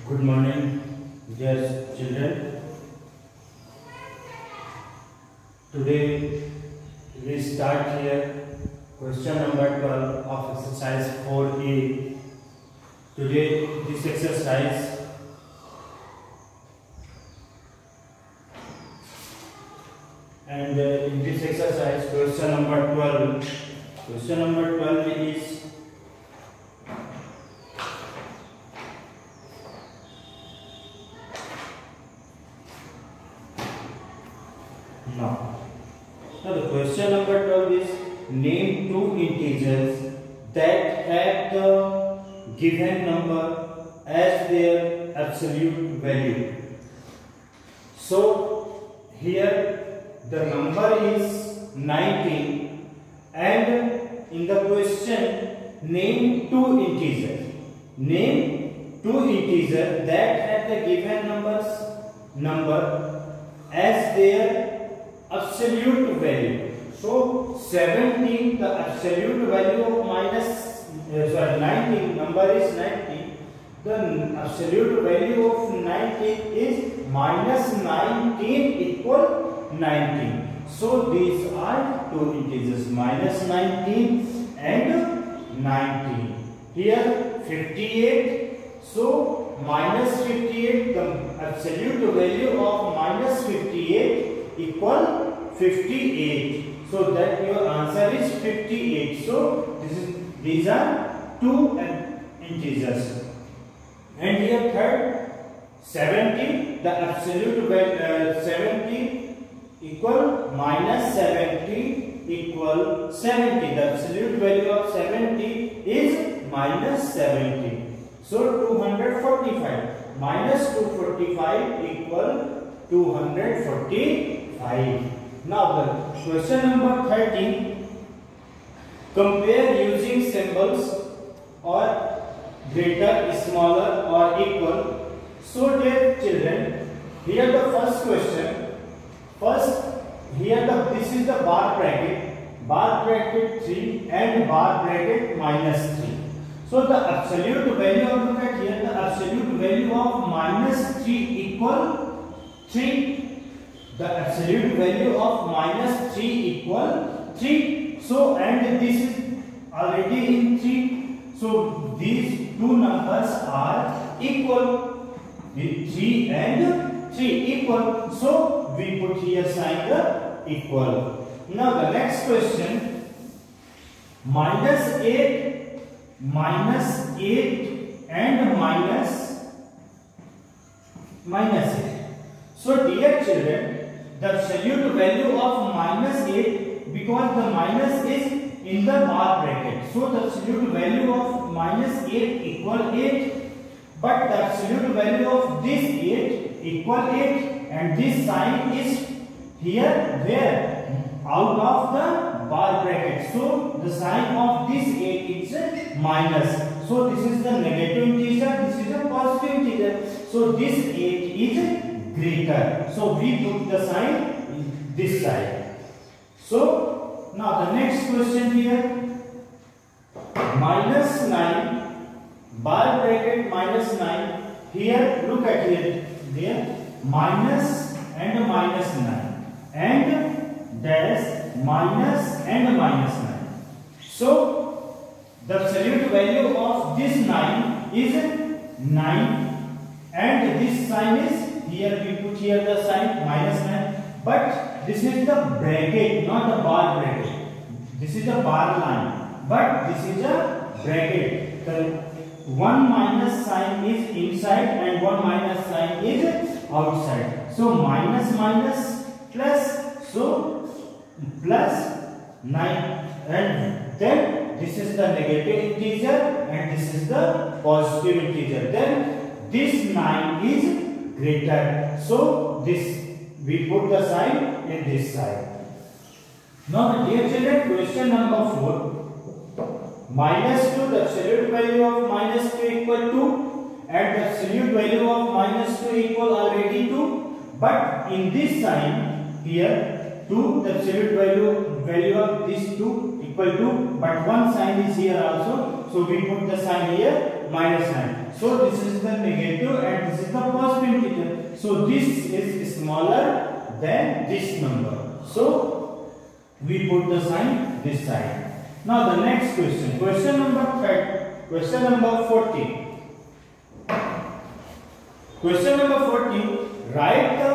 Good morning, dear children. Today we start here question number 12 of exercise 4A. Today this exercise and in this exercise question number 12 is Now the question number 12 is name two integers that have the given number as their absolute value. So here the number is 19 and in the question name two integers. Name two integers that have the given number as their absolute value. So 17, the absolute value of 19, number is 19. The absolute value of 19 is minus 19 equal 19. So these are two integers, minus 19 and 19. Here 58. So minus 58, the absolute value of minus 58 equal 58. So that your answer is 58. So these are two integers. And here third 70, the absolute value 70 equal minus 70 equal 70. The absolute value of 70 is minus 70. So 245 minus 245 equal 245. Now the question number 13. Compare using symbols or greater, smaller or equal. So dear children, here the first question. First here this is the bar bracket 3 and bar bracket minus 3. So the absolute value of, look at here, the absolute value of minus 3 equal 3. The absolute value of minus 3 equal 3. So and this is already in 3. So these two numbers are equal. 3 and 3 equal. So we put here sign the equal. Now the next question. Minus 8 and minus 8. So dear children, the absolute value of minus 8, because the minus is in the bar bracket. So the absolute value of minus 8 equal 8. But the absolute value of this 8 equal 8. And this sign is here where? Out of the bar bracket. So the sign of this 8 is minus. So this is the negative integer, this is a positive integer. So this 8 is greater. So we put the sign this side. So now the next question here. Minus 9, bar bracket minus 9. Here look at here. There minus and minus 9 and dash minus and minus 9. So the absolute value of this 9 is 9 and this sign is here, we put here the sign minus 9, but this is the bracket, not the bar bracket. This is a bar line, but this is a bracket. The one minus sign is inside and one minus sign is outside. So minus minus plus, so plus 9, and then this is the negative integer and this is the positive integer. Then this 9 is greater. So this we put the sign in this side. Now dear children, question number 4. Minus 2, the absolute value of minus 2 equal 2 and the absolute value of minus 2 equal already 2. But in this sign here 2, the absolute value of this 2 equal to, but one sign is here also, so we put the sign here minus sign. So this is the negative and this is the positive integer. So this is smaller than this number. So we put the sign this side. Now the next question. Question number 40. Question number 40. Write the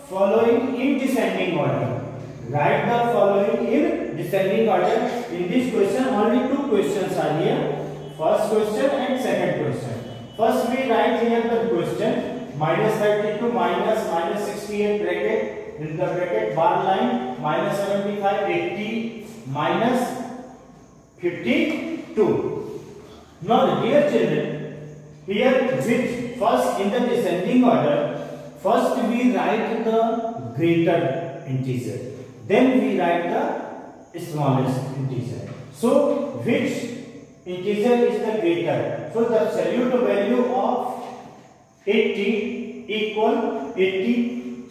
following in descending order. Write the following in descending order. In this question, only two questions are here. First question and second question. First, we write here the question: minus 32 minus 68 bracket in the bracket bar line minus 75 80 minus 52. Now, dear children, here which first in the descending order. First we write the greater integer, then we write the smallest integer. So which integer is the greater? So the absolute value of 80 equal 80.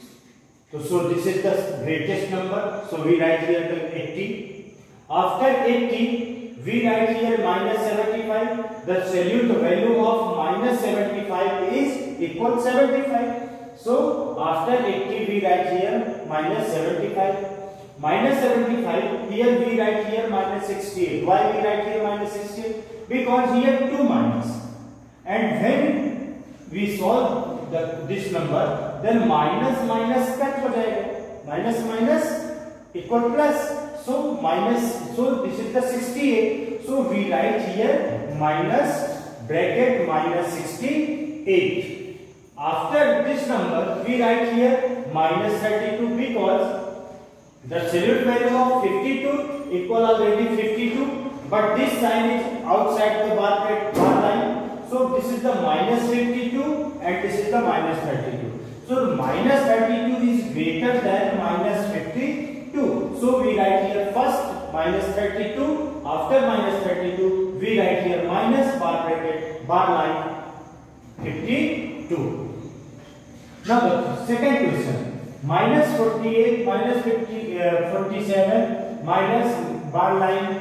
So this is the greatest number. So we write here the 80. After 80 we write here minus 75. The absolute value of minus 75 is equal 75. So after 80 we write here minus 75. Minus 75, here we write here minus 68. Why we write here minus 68? Because here 2 minus. And when we solve this number, then minus minus cut हो जाएगा. Minus minus equal plus. So this is the 68. So we write here minus bracket minus 68. After this number, we write here minus 32 because the absolute value of 52 equal already 52, but this sign is outside the bar line. So this is the minus 52 and this is the minus 32. So minus 32 is greater than minus 52. So we write here first minus 32. After minus 32, we write here minus bar line 52. Now the second question. Minus 48, minus 47, minus bar line,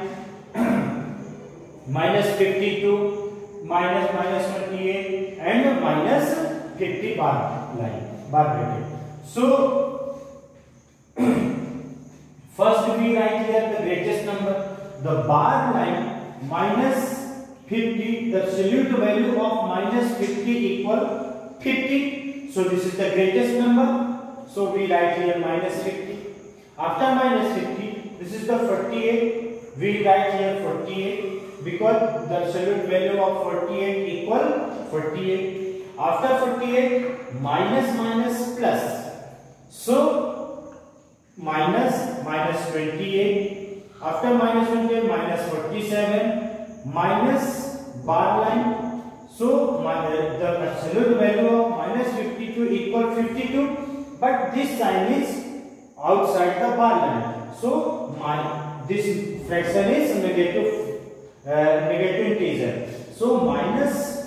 minus 52, minus 28, and minus 50 bar bracket. So first we write here the greatest number. The bar line minus 50, the absolute value of minus 50 equal 50. So this is the greatest number. So we write here minus 50. After minus 50, this is the 48. We write here 48 because the absolute value of 48 equal 48. After 48, minus plus. So minus 28. After minus 28, minus 47. Minus bar line. So the absolute value of minus 52 equal 52. But this sign is outside the bar line. So this fraction is negative integer. So minus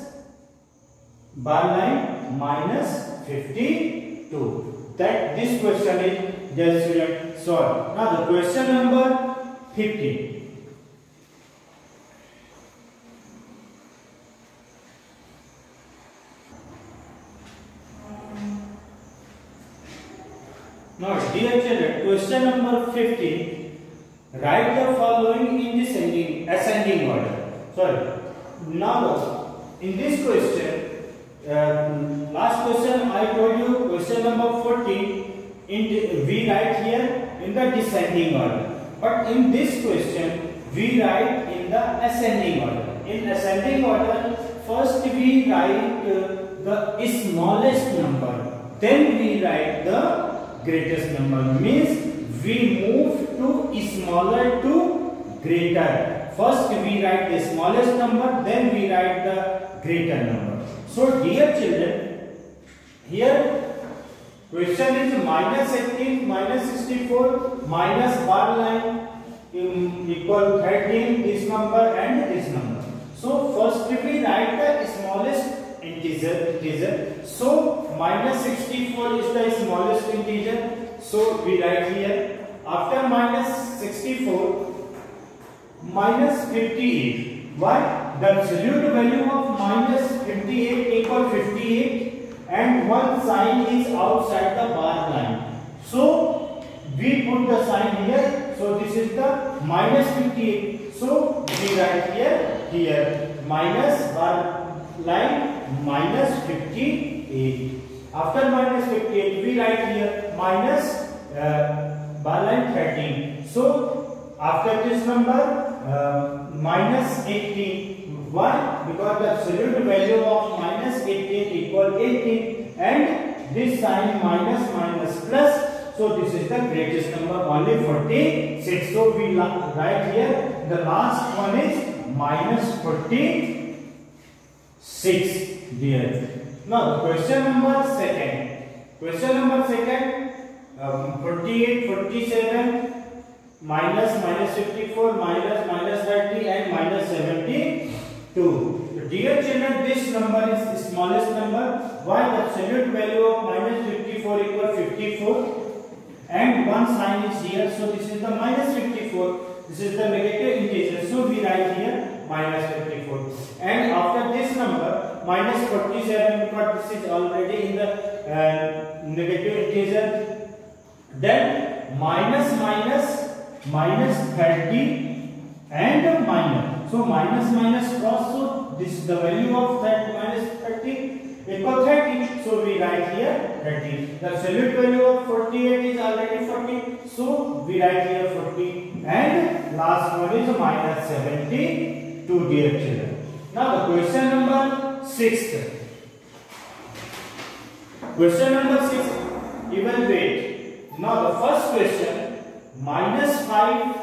bar line minus 52. That this question is just solved. Now the question number 50. Now, dear children, question number 50. Write the following in ascending order. Sorry. Now, in this question, last question I told you, question number 14. We write here in the descending order. But in this question, we write in the ascending order. In ascending order, first we write the smallest number. Then we write the greatest number, means we move to smaller to greater. First we write the smallest number, then we write the greater number. So dear children, here question is minus 18, minus 64, minus bar line equal 13, this number and this number. So first we write the smallest integer. So minus 64 is the smallest integer. So we write here. After minus 64, minus 58. Why? The absolute value of minus 58 equal 58 and one sign is outside the bar line. So we put the sign here. So this is the minus 58. So we write here minus bar line minus 58. After minus 58 we write here minus bar line 13. So after this number minus 18. Why? Because the absolute value of minus 18 equal 18 and this sign minus minus plus. So this is the greatest number, only 46. So we write here the last one is minus 46 there. Now the question number second. Question number second, 48, 47, minus 54, minus 30 and minus 72. Dear children, this number is the smallest number. Why? The absolute value of minus 54 equal 54 and one sign is here. So this is the minus 54. This is the negative integer. So we write here minus 54. And after this number minus 47, because this is already in the negative integer. Then minus 30 and minus. So minus cross. So this is the value of that minus 30 equal 30. So we write here 30. The absolute value of 48 is already 40. So we write here 40. And last one is minus 72, dear children. Now the question number 6. Question number 6. Evaluate. Now the first question, minus 5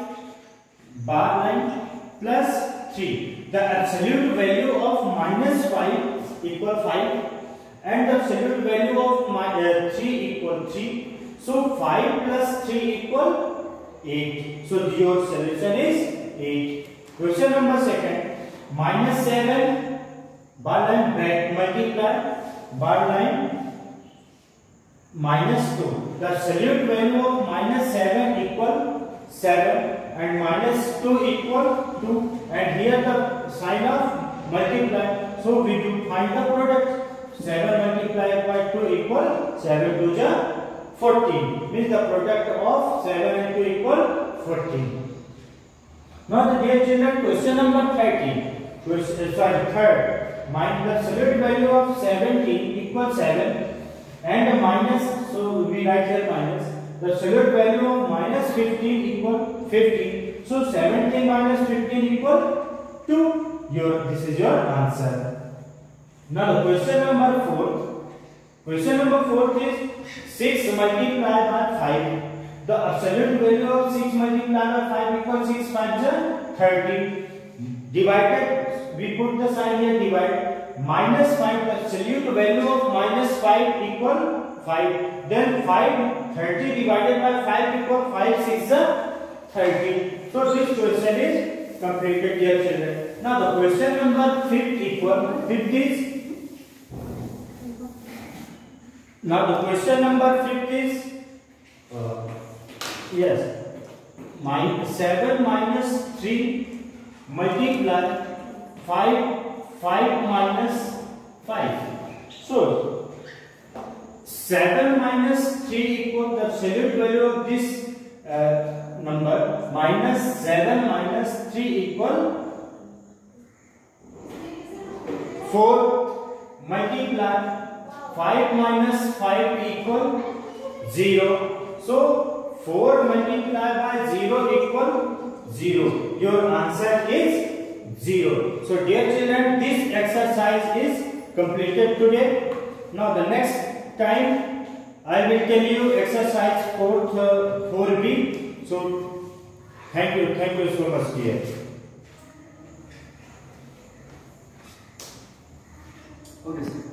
bar line plus 3. The absolute value of minus 5 equal 5 and the absolute value of 3 equal 3. So 5 plus 3 equal 8. So your solution is 8. Question number second, minus 7 bar line multiply bar line minus 2. The absolute value of minus 7 equal 7 and minus 2 equal 2 and here the sign of multiply. So we do find the product. 7 multiplied by 2 equal 7 to the 14. Means the product of 7 and 2 equal 14. Now the dear children, question number 13. Third. The absolute value of 17 equal 7 and minus, so we write here minus. The absolute value of minus 15 equal 15. So 17 minus 15 equal 2. This is your answer. Now the question number 4. Question number 4 is 6 multiplied by 5. The absolute value of 6 multiplied by 5 equals 6 times 30. Divided, we put the sign here divide. Minus 5, the absolute value of minus 5 equal 5. Then 30 divided by 5 equal 5, 6 30. So this question is completed, dear children. Now the question number 5 is. Now the question number 5 is yes, 7 minus 3 multiply 5 minus 5. So 7 minus 3 equal the absolute value of this number minus 7 minus 3 equal 4 multiply 5 minus 5 equal 0. So 4 multiplied by 0 equal 0. Your answer is 0. So dear children, this exercise is completed today. Now the next time I will tell you exercise 4B. So thank you so much, dear. Okay, sir.